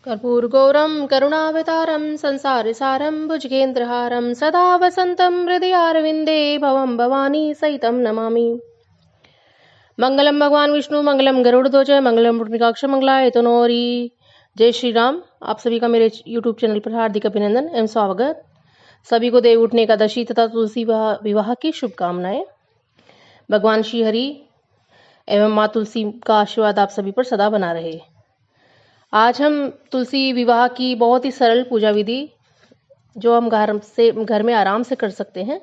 कर्पूरगौरं करुणावतारं संसारसारं भुजगेन्द्रहारं सदा वसन्तं हृदयारविन्दे भवं भवानी सहितं नमामि। मंगलम भगवान विष्णु, मंगलम गरुड़ध्वज, मंगलम पुंडरीकाक्ष, मंगलाय तनोहरि। जय श्री राम। आप सभी का मेरे यूट्यूब चैनल पर हार्दिक अभिनंदन एवं स्वागत। सभी को देव उठने एकादशी तथा तुलसी विवाह की शुभकामनाएं। भगवान श्री हरि एवं माँ तुलसी का आशीर्वाद आप सभी पर सदा बना रहे। आज हम तुलसी विवाह की बहुत ही सरल पूजा विधि जो हम घर में आराम से कर सकते हैं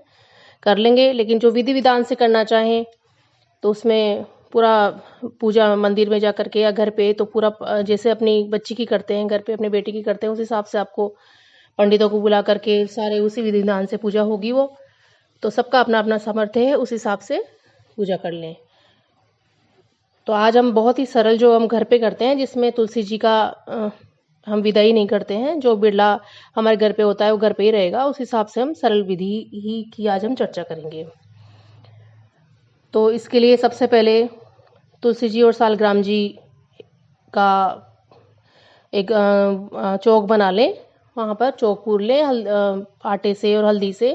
कर लेंगे, लेकिन जो विधि विधान से करना चाहें तो उसमें पूरा पूजा मंदिर में जा करके या घर पे तो पूरा जैसे अपनी बच्ची की करते हैं, घर पे अपने बेटी की करते हैं, उस हिसाब से आपको पंडितों को बुला करके सारे उसी विधि विधान से पूजा होगी। वो तो सबका अपना अपना सामर्थ्य है, उस हिसाब से पूजा कर लें। तो आज हम बहुत ही सरल जो हम घर पे करते हैं, जिसमें तुलसी जी का हम विदाई नहीं करते हैं, जो बिरला हमारे घर पे होता है वो घर पे ही रहेगा, उस हिसाब से हम सरल विधि ही की आज हम चर्चा करेंगे। तो इसके लिए सबसे पहले तुलसी जी और सालग्राम जी का एक चौक बना लें। वहाँ पर चौक पूर लें आटे से और हल्दी से,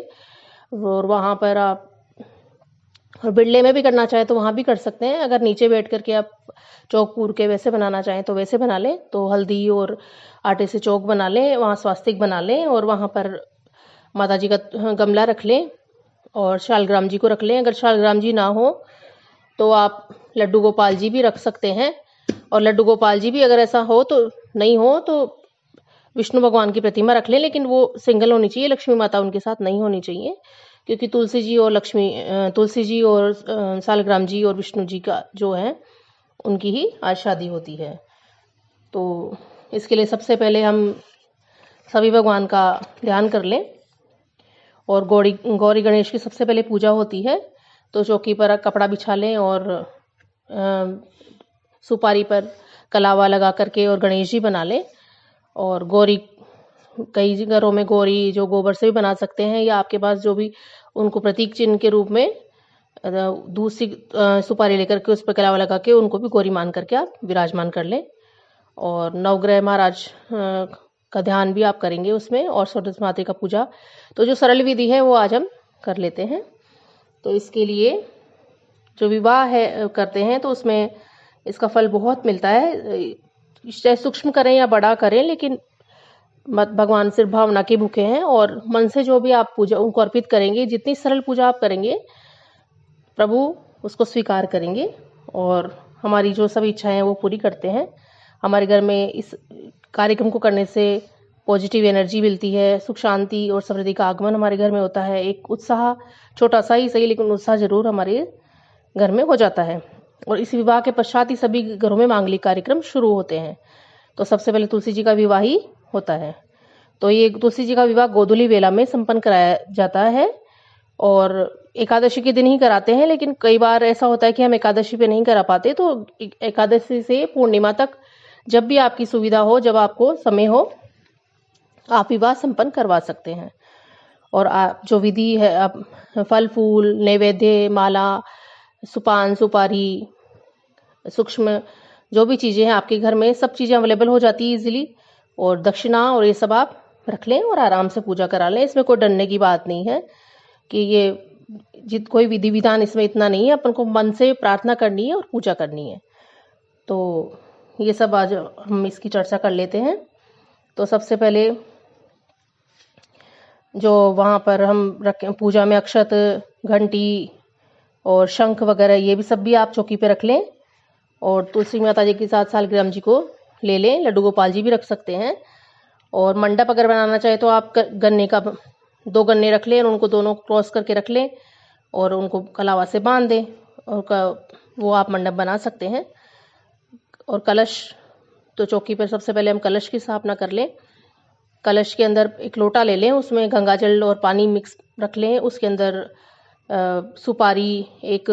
और वहाँ पर आप और बिरले में भी करना चाहे तो वहाँ भी कर सकते हैं। अगर नीचे बैठ करके आप चौक पूर के वैसे बनाना चाहें तो वैसे बना लें। तो हल्दी और आटे से चौक बना लें, वहाँ स्वास्तिक बना लें और वहाँ पर माता जी का गमला रख लें और शालग्राम जी को रख लें। अगर शालग्राम जी ना हो तो आप लड्डू गोपाल जी भी रख सकते हैं, और लड्डू गोपाल जी भी अगर ऐसा हो तो नहीं हो तो विष्णु भगवान की प्रतिमा रख लें, लेकिन वो सिंगल होनी चाहिए, लक्ष्मी माता उनके साथ नहीं होनी चाहिए, क्योंकि तुलसी जी और सालग्राम जी और विष्णु जी का जो है उनकी ही आज शादी होती है। तो इसके लिए सबसे पहले हम सभी भगवान का ध्यान कर लें और गौरी गणेश की सबसे पहले पूजा होती है। तो चौकी पर कपड़ा बिछा लें और सुपारी पर कलावा लगा करके और गणेश जी बना लें। और गौरी कई घरों में गौरी जो गोबर से भी बना सकते हैं, या आपके पास जो भी उनको प्रतीक चिन्ह के रूप में दूसरी सुपारी लेकर के उस पर कलावा लगा के उनको भी गौरी मान करके आप विराजमान कर लें। और नवग्रह महाराज का ध्यान भी आप करेंगे उसमें, और सरस्वती माता का पूजा। तो जो सरल विधि है वो आज हम कर लेते हैं। तो इसके लिए जो विवाह है करते हैं तो उसमें इसका फल बहुत मिलता है, चाहे सूक्ष्म करें या बड़ा करें, लेकिन भगवान सिर्फ भावना के भूखे हैं और मन से जो भी आप पूजा उनको अर्पित करेंगे, जितनी सरल पूजा आप करेंगे प्रभु उसको स्वीकार करेंगे और हमारी जो सभी इच्छाएं वो पूरी करते हैं। हमारे घर में इस कार्यक्रम को करने से पॉजिटिव एनर्जी मिलती है, सुख शांति और समृद्धि का आगमन हमारे घर में होता है। एक उत्साह, छोटा सा ही सही लेकिन उत्साह जरूर हमारे घर में हो जाता है। और इस विवाह के पश्चात ही सभी घरों में मांगलिक कार्यक्रम शुरू होते हैं। तो सबसे पहले तुलसी जी का विवाह ही होता है। तो ये तुलसी जी का विवाह गोधूली वेला में संपन्न कराया जाता है और एकादशी के दिन ही कराते हैं, लेकिन कई बार ऐसा होता है कि हम एकादशी पे नहीं करा पाते, तो एकादशी से पूर्णिमा तक जब भी आपकी सुविधा हो, जब आपको समय हो, आप विवाह संपन्न करवा सकते हैं। और जो विधि है, आप फल फूल नैवेद्य, माला, सुपान, सुपारी, सूक्ष्म जो भी चीज़ें हैं आपके घर में, सब चीज़ें अवेलेबल हो जाती है इजीली। और दक्षिणा और ये सब आप रख लें और आराम से पूजा करा लें। इसमें कोई डरने की बात नहीं है कि ये कोई विधि विधान इसमें इतना नहीं है। अपन को मन से प्रार्थना करनी है और पूजा करनी है। तो ये सब आज हम इसकी चर्चा कर लेते हैं। तो सबसे पहले जो वहाँ पर हम रखें पूजा में अक्षत, घंटी और शंख वगैरह, ये भी सब भी आप चौकी पे रख लें। और तुलसी माता जी के साथ सालग्राम जी को ले लें, लड्डू गोपाल जी भी रख सकते हैं। और मंडप अगर बनाना चाहे तो आप गन्ने का 2 गन्ने रख लें और उनको दोनों क्रॉस करके रख लें और उनको कलावा से बांध दें और वो आप मंडप बना सकते हैं। और कलश, तो चौकी पर सबसे पहले हम कलश की स्थापना कर लें। कलश के अंदर एक लोटा ले लें, उसमें गंगा जल और पानी मिक्स रख लें। उसके अंदर सुपारी, एक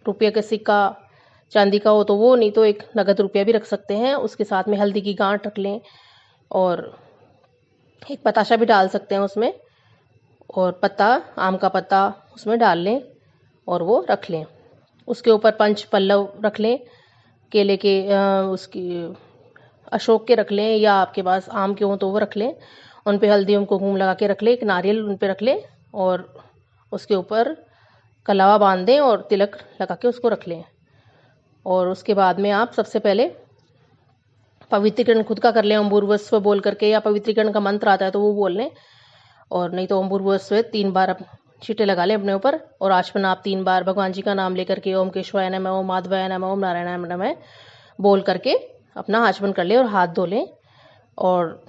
रुपये का सिक्का, चांदी का हो तो वो, नहीं तो एक नगद रुपया भी रख सकते हैं। उसके साथ में हल्दी की गांठ रख लें और एक बताशा भी डाल सकते हैं उसमें, और पत्ता, आम का पत्ता उसमें डाल लें और वो रख लें। उसके ऊपर पंच पल्लव रख लें, केले के उसकी अशोक के रख लें या आपके पास आम के हों तो वो रख लें। उन पे हल्दी कुमकुम लगा के रख लें, एक नारियल उन पे रख लें और उसके ऊपर कलावा बांध दें और तिलक लगा के उसको रख लें। और उसके बाद में आप सबसे पहले पवित्रीकरण खुद का कर लें ओम भूर्भुवस्सुवः बोल करके, या पवित्रीकरण का मंत्र आता है तो वो बोल लें, और नहीं तो ओम भूर्भुवस्सुवः 3 बार आप छींटे लगा लें अपने ऊपर। और आचमन आप 3 बार भगवान जी का नाम लेकर के ओम केशवाय नमः, ओम माधवाय नमः, ओम नारायणाय नमः बोल करके अपना आचमन कर लें और हाथ धो लें। और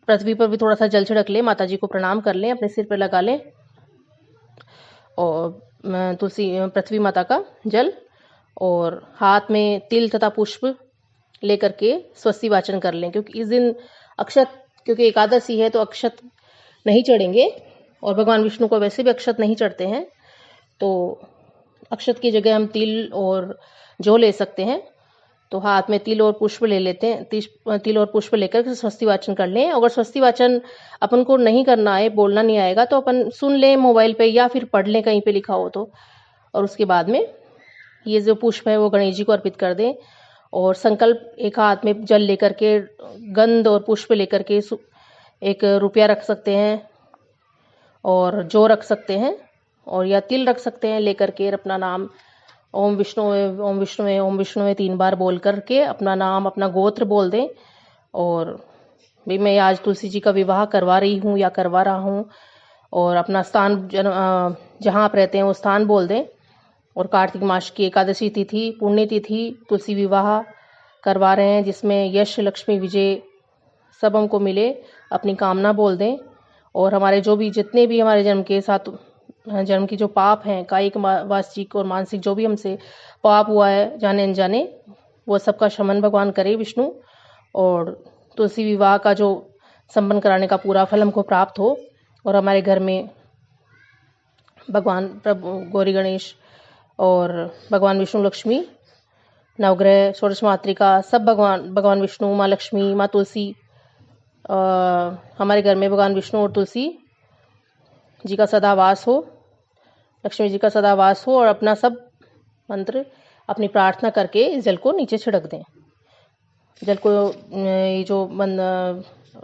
पृथ्वी पर भी थोड़ा सा जल छिड़क लें, माता जी को प्रणाम कर लें, अपने सिर पर लगा लें और तुलसी पृथ्वी माता का जल, और हाथ में तिल तथा पुष्प लेकर के स्वस्ति वाचन कर लें। क्योंकि इस दिन अक्षत, क्योंकि एकादशी है तो अक्षत नहीं चढ़ेंगे और भगवान विष्णु को वैसे भी अक्षत नहीं चढ़ते हैं, तो अक्षत की जगह हम तिल और जौ ले सकते हैं। तो हाथ में तिल और पुष्प ले लेते हैं, तिल और पुष्प लेकर स्वस्ति वाचन कर लें। अगर स्वस्ति वाचन अपन को नहीं करना है, बोलना नहीं आएगा, तो अपन सुन लें मोबाइल पे या फिर पढ़ लें कहीं पे लिखा हो तो। और उसके बाद में ये जो पुष्प है वो गणेश जी को अर्पित कर दें। और संकल्प, एक हाथ में जल लेकर के, गंध और पुष्प लेकर के एक रुपया रख सकते हैं और जौ रख सकते हैं, और या तिल रख सकते हैं लेकर के अपना नाम ओम विष्णु ओम विष्णु ओम विष्णु 3 बार बोल करके अपना नाम, अपना गोत्र बोल दें। और भी मैं आज तुलसी जी का विवाह करवा रही हूँ या करवा रहा हूँ, और अपना स्थान जहाँ आप रहते हैं वो स्थान बोल दें। और कार्तिक मास की एकादशी तिथि, पुण्य तिथि तुलसी विवाह करवा रहे हैं, जिसमें यश, लक्ष्मी, विजय सब हमको मिले, अपनी कामना बोल दें। और हमारे जो भी, जितने भी हमारे जन्म के साथ, जन्म की जो पाप हैं, कायिक, वाचिक और मानसिक, जो भी हमसे पाप हुआ है जाने अनजाने, वो सबका शमन भगवान करे विष्णु। और तुलसी विवाह का जो संपन्न कराने का पूरा फल हमको प्राप्त हो, और हमारे घर में भगवान प्रभु गौरी गणेश और भगवान विष्णु, लक्ष्मी, नवग्रह, षोडश मातृका, सब भगवान विष्णु, माँ लक्ष्मी, माँ तुलसी, हमारे घर में भगवान विष्णु और तुलसी जी का सदा वास हो, लक्ष्मी जी का सदा वास हो। और अपना सब मंत्र, अपनी प्रार्थना करके इस जल को नीचे छिड़क दें। जल को ये जो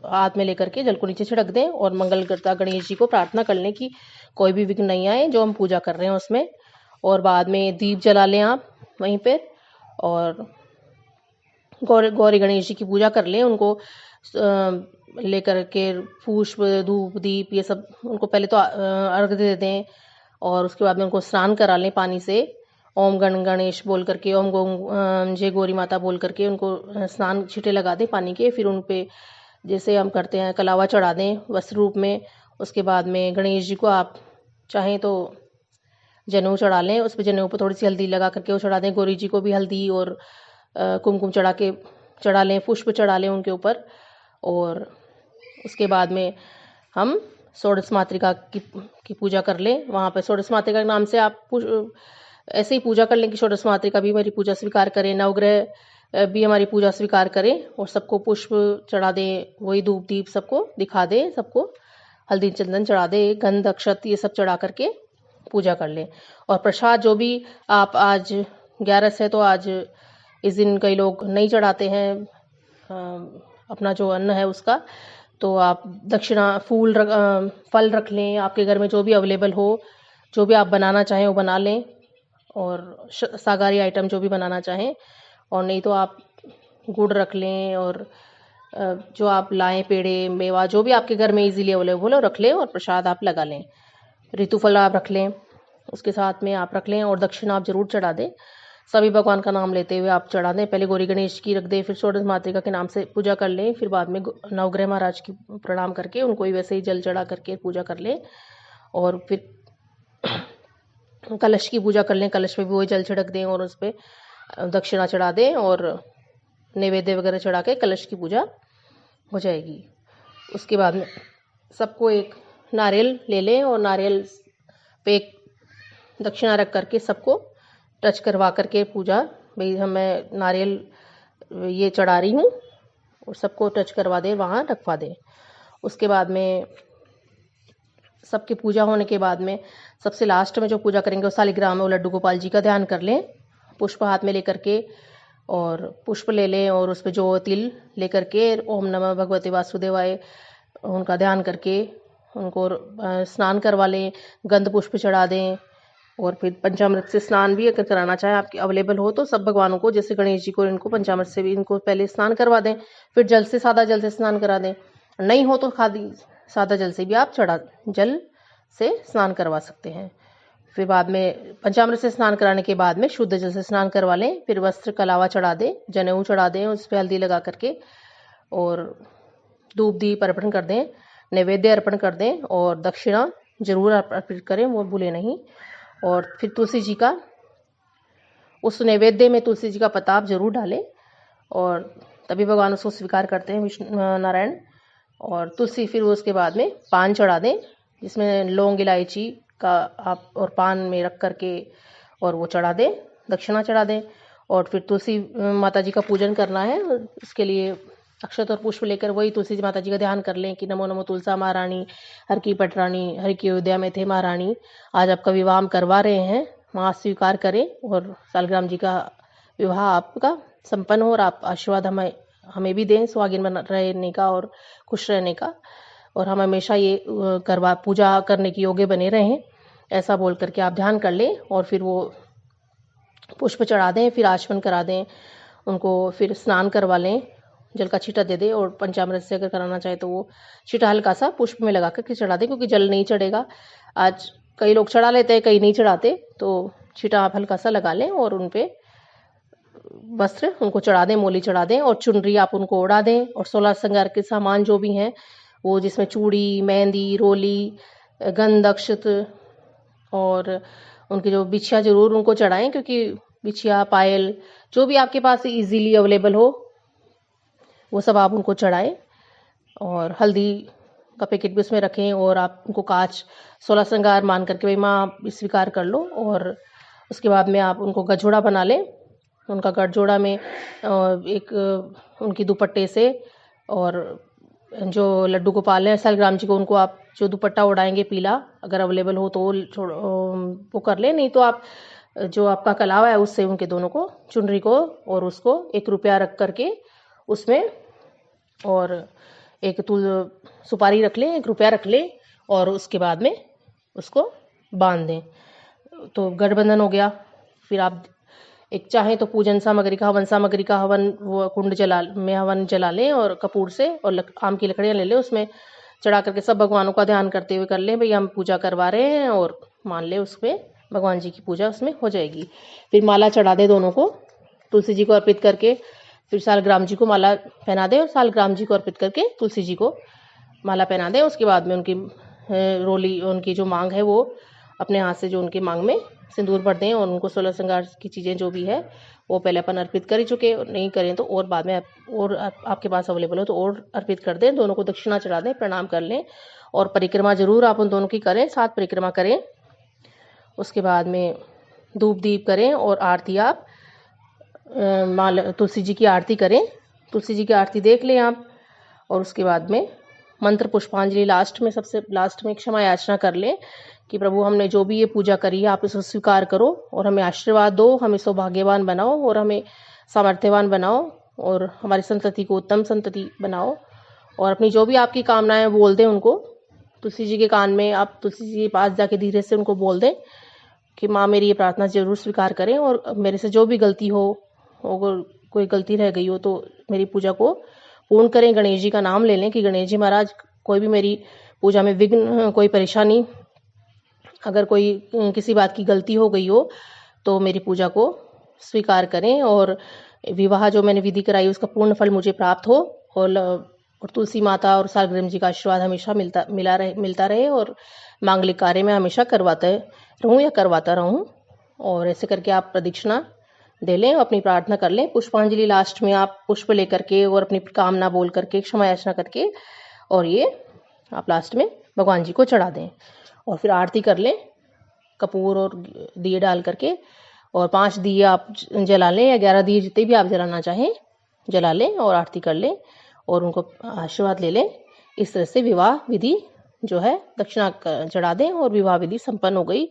हाथ में लेकर के जल को नीचे छिड़क दें, और मंगलकर्ता गणेश जी को प्रार्थना कर लें कि कोई भी विघ्न नहीं आए जो हम पूजा कर रहे हैं उसमें। और बाद में दीप जला लें आप वहीं पे, और गौरी गणेश जी की पूजा कर लें। उनको लेकर के पुष्प, धूप, दीप ये सब उनको पहले तो अर्घ्य दे दें, और उसके बाद में उनको स्नान करा लें पानी से। ओम गण गणेश बोल करके, ओम जय गौरी माता बोल करके उनको स्नान छींटे लगा दें पानी के। फिर उन पे जैसे हम करते हैं कलावा चढ़ा दें वस्त्र रूप में। उसके बाद में गणेश जी को आप चाहें तो जनेऊ चढ़ा लें, उस पर जनेऊ पर थोड़ी सी हल्दी लगा करके वो चढ़ा दें। गौरी जी को भी हल्दी और कुमकुम चढ़ा लें, पुष्प चढ़ा लें उनके ऊपर। और उसके बाद में हम षोडश मातृका की पूजा कर लें। वहाँ पे षोडश मातृका के नाम से आप ऐसे ही पूजा कर लें कि षोडश मातृका भी हमारी पूजा स्वीकार करें, नवग्रह भी हमारी पूजा स्वीकार करें, और सबको पुष्प चढ़ा दें, वही धूप दीप सबको दिखा दें, सबको हल्दी चंदन चढ़ा दें, गंध अक्षत ये सब चढ़ा करके पूजा कर लें। और प्रसाद जो भी आप, आज 11 है तो आज इस दिन कई लोग नहीं चढ़ाते हैं अपना जो अन्न है उसका, तो आप दक्षिणा, फल रख लें, आपके घर में जो भी अवेलेबल हो, जो भी आप बनाना चाहें वो बना लें, और शाकाहारी आइटम जो भी बनाना चाहें। और नहीं तो आप गुड़ रख लें, और जो आप लाएं पेड़े, मेवा, जो भी आपके घर में इजीली अवेलेबल हो रख लें, और प्रसाद आप लगा लें। ऋतुफल आप रख लें, उसके साथ में आप रख लें, और दक्षिणा आप जरूर चढ़ा दें। सभी भगवान का नाम लेते हुए आप चढ़ा दें। पहले गौरी गणेश की रख दें, फिर षोडश मातृका के नाम से पूजा कर लें, फिर बाद में नवग्रह महाराज की प्रणाम करके उनको ही वैसे ही जल चढ़ा करके पूजा कर लें। और फिर कलश की पूजा कर लें, कलश में भी वही जल छिड़क दें और उस पर दक्षिणा चढ़ा दें, और नैवेद्य वगैरह चढ़ा के कलश की पूजा हो जाएगी। उसके बाद में सबको एक नारियल ले लें, और नारियल पे एक दक्षिणा रख करके सबको टच करवा करके पूजा, भाई मैं नारियल ये चढ़ा रही हूँ, और सबको टच करवा दें, वहाँ रखवा दें। उसके बाद में सबकी पूजा होने के बाद में सबसे लास्ट में जो पूजा करेंगे वो शालिग्राम में वो लड्डू गोपाल जी का ध्यान कर लें, पुष्प हाथ में लेकर के। और पुष्प ले लें और उस पर जो तिल लेकर के ओम नमः भगवते वासुदेवाय उनका ध्यान करके उनको स्नान करवा लें, गंध पुष्प चढ़ा दें। और फिर पंचामृत से स्नान भी अगर कराना चाहें आपके अवेलेबल हो तो सब भगवानों को, जैसे गणेश जी को, इनको पंचामृत से भी इनको पहले स्नान करवा दें, फिर जल से, सादा जल से स्नान करा दें। नहीं हो तो खाली सादा जल से भी आप जल से स्नान करवा सकते हैं। फिर बाद में पंचामृत से स्नान कराने के बाद में शुद्ध जल से स्नान करवा लें। फिर वस्त्र कलावा चढ़ा दें, जनेऊ चढ़ा दें, उस पर हल्दी लगा करके और धूप दीप अर्पण कर दें, नैवेद्य अर्पण कर दें और दक्षिणा जरूर अर्पित करें, वो भूले नहीं। और फिर तुलसी जी का, उस नैवेद्य में तुलसी जी का पत्ता आप जरूर डालें और तभी भगवान उसको स्वीकार करते हैं, विष्णु नारायण। और तुलसी, फिर उसके बाद में पान चढ़ा दें, जिसमें लौंग इलायची का आप और पान में रख करके और वो चढ़ा दें, दक्षिणा चढ़ा दें। और फिर तुलसी माता जी का पूजन करना है, इसके लिए अक्षत और पुष्प लेकर वही तुलसी माता जी का ध्यान कर लें कि नमो नमो तुलसा महारानी, हर की पटरानी, हर की अयोध्या में थे महारानी, आज आपका विवाह हम करवा रहे हैं, माँ स्वीकार करें और सालग्राम जी का विवाह आपका संपन्न हो और आप आशीर्वाद हमें भी दें सुहागिन बन रहने का और खुश रहने का, और हम हमेशा ये पूजा करने के योग्य बने रहें, ऐसा बोल करके आप ध्यान कर लें। और फिर वो पुष्प चढ़ा दें, फिर आचमन करा दें उनको, फिर स्नान करवा लें, जल का छींटा दे दे। और पंचामृत से अगर कराना चाहे तो वो छींटा हल्का सा पुष्प में लगा करके चढ़ा दें, क्योंकि जल नहीं चढ़ेगा। आज कई लोग चढ़ा लेते हैं, कई नहीं चढ़ाते, तो छींटा आप हल्का सा लगा लें और उन पे वस्त्र उनको चढ़ा दें, मोली चढ़ा दें और चुनरी आप उनको ओढ़ा दें। और 16 श्रृंगार के सामान जो भी हैं वो, जिसमें चूड़ी, मेहंदी, रोली, गंध, अक्षत और उनकी जो बिछिया जरूर उनको चढ़ाएं, क्योंकि बिछिया, पायल जो भी आपके पास इजीली अवेलेबल हो वो सब आप उनको चढ़ाएं। और हल्दी का पैकेट भी उसमें रखें और आप उनको कांच 16 श्रृंगार मान करके भाई माँ आप स्वीकार कर लो। और उसके बाद में आप उनको गठजोड़ा बना लें, उनका गठजोड़ा में एक उनकी दुपट्टे से, और जो लड्डू गोपाल हैं सालग्राम जी को, उनको आप जो दुपट्टा उड़ाएंगे पीला, अगर अवेलेबल हो तो वो कर ले, नहीं तो आप जो आपका कलावा है उससे उनके दोनों को, चुनरी को और उसको 1 रुपया रख करके उसमें, और एक सुपारी रख लें, 1 रुपया रख लें और उसके बाद में उसको बांध दें, तो गठबंधन हो गया। फिर आप एक चाहें तो पूजन सामग्री का, हवन सामग्री का हवन, वो कुंड हवन जला लें और कपूर से, और आम की लकड़ियाँ ले लें, उसमें चढ़ा करके सब भगवानों का ध्यान करते हुए कर लें भाई हम पूजा करवा रहे हैं, और मान लें उसमें भगवान जी की पूजा उसमें हो जाएगी। फिर माला चढ़ा दें दोनों को, तुलसी जी को अर्पित करके फिर सालग्राम जी को माला पहना दें और सालग्राम जी को अर्पित करके तुलसी जी को माला पहना दें। उसके बाद में उनकी रोली, उनकी जो मांग है वो अपने हाथ से जो उनकी मांग में सिंदूर भर दें, और उनको 16 श्रृंगार की चीज़ें जो भी है वो पहले अपन अर्पित कर ही चुके, नहीं करें तो और बाद में और आपके पास अवेलेबल हो तो और अर्पित कर दें। दोनों को दक्षिणा चढ़ा दें, प्रणाम कर लें और परिक्रमा जरूर आप उन दोनों की करें, 7 परिक्रमा करें। उसके बाद में धूप दीप करें और आरती आप तुलसी जी की आरती करें, तुलसी जी की आरती देख लें आप। और उसके बाद में मंत्र पुष्पांजलि लास्ट में, सबसे लास्ट में क्षमा याचना कर लें कि प्रभु हमने जो भी ये पूजा करी है आप इसको स्वीकार करो और हमें आशीर्वाद दो, हमें सौभाग्यवान बनाओ और हमें सामर्थ्यवान बनाओ और हमारी संतति को उत्तम संतति बनाओ। और अपनी जो भी आपकी कामनाएं बोल दें उनको तुलसी जी के कान में, आप तुलसी जी के पास जाके धीरे से उनको बोल दें कि माँ मेरी ये प्रार्थना जरूर स्वीकार करें, और मेरे से जो भी गलती हो, अगर कोई गलती रह गई हो तो मेरी पूजा को पूर्ण करें। गणेश जी का नाम ले लें कि गणेश जी महाराज कोई भी मेरी पूजा में विघ्न, कोई परेशानी, अगर कोई किसी बात की गलती हो गई हो तो मेरी पूजा को स्वीकार करें, और विवाह जो मैंने विधि कराई उसका पूर्ण फल मुझे प्राप्त हो, और तुलसी माता और सालग्राम जी का आशीर्वाद हमेशा मिलता रहे और मांगलिक कार्य में हमेशा करवाते रहूं या करवाता रहूं। और ऐसे करके आप प्रदक्षिणा दे लें, अपनी प्रार्थना कर लें। पुष्पांजलि लास्ट में आप पुष्प लेकर के और अपनी कामना बोल करके, क्षमा याचना करके, और ये आप लास्ट में भगवान जी को चढ़ा दें और फिर आरती कर लें कपूर और दिए डाल करके, और 5 दिए आप जला लें या 11 दिए जितने भी आप जलाना चाहें जला लें और आरती कर लें और उनको आशीर्वाद ले लें। इस तरह से विवाह विधि जो है दक्षिणा चढ़ा दें और विवाह विधि संपन्न हो गई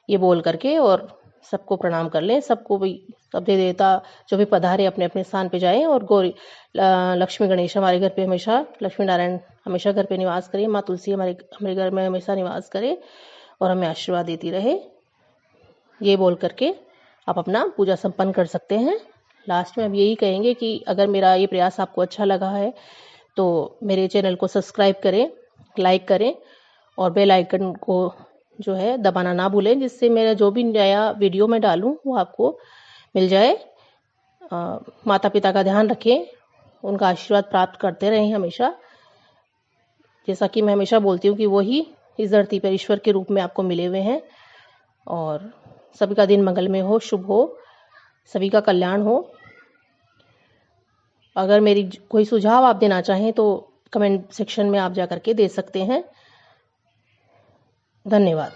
ये बोल करके, और सबको प्रणाम कर लें, सबको भी सब देवता जो भी पधारे अपने अपने स्थान पे जाएं और गौरी लक्ष्मी गणेश हमारे घर पे हमेशा, लक्ष्मी नारायण हमेशा घर पे निवास करें, माँ तुलसी हमारे हमारे घर में हमेशा निवास करे और हमें आशीर्वाद देती रहे। ये बोल करके आप अपना पूजा संपन्न कर सकते हैं। लास्ट में अब यही कहेंगे कि अगर मेरा ये प्रयास आपको अच्छा लगा है तो मेरे चैनल को सब्सक्राइब करें, लाइक करें और बेल आइकन को जो है दबाना ना भूलें, जिससे मेरा जो भी नया वीडियो मैं डालूं वो आपको मिल जाए। माता पिता का ध्यान रखें, उनका आशीर्वाद प्राप्त करते रहें हमेशा। जैसा कि मैं हमेशा बोलती हूँ कि वही इस धरती पर ईश्वर के रूप में आपको मिले हुए हैं। और सभी का दिन मंगलमय हो, शुभ हो, सभी का कल्याण हो। अगर मेरी कोई सुझाव आप देना चाहें तो कमेंट सेक्शन में आप जा करके दे सकते हैं। धन्यवाद।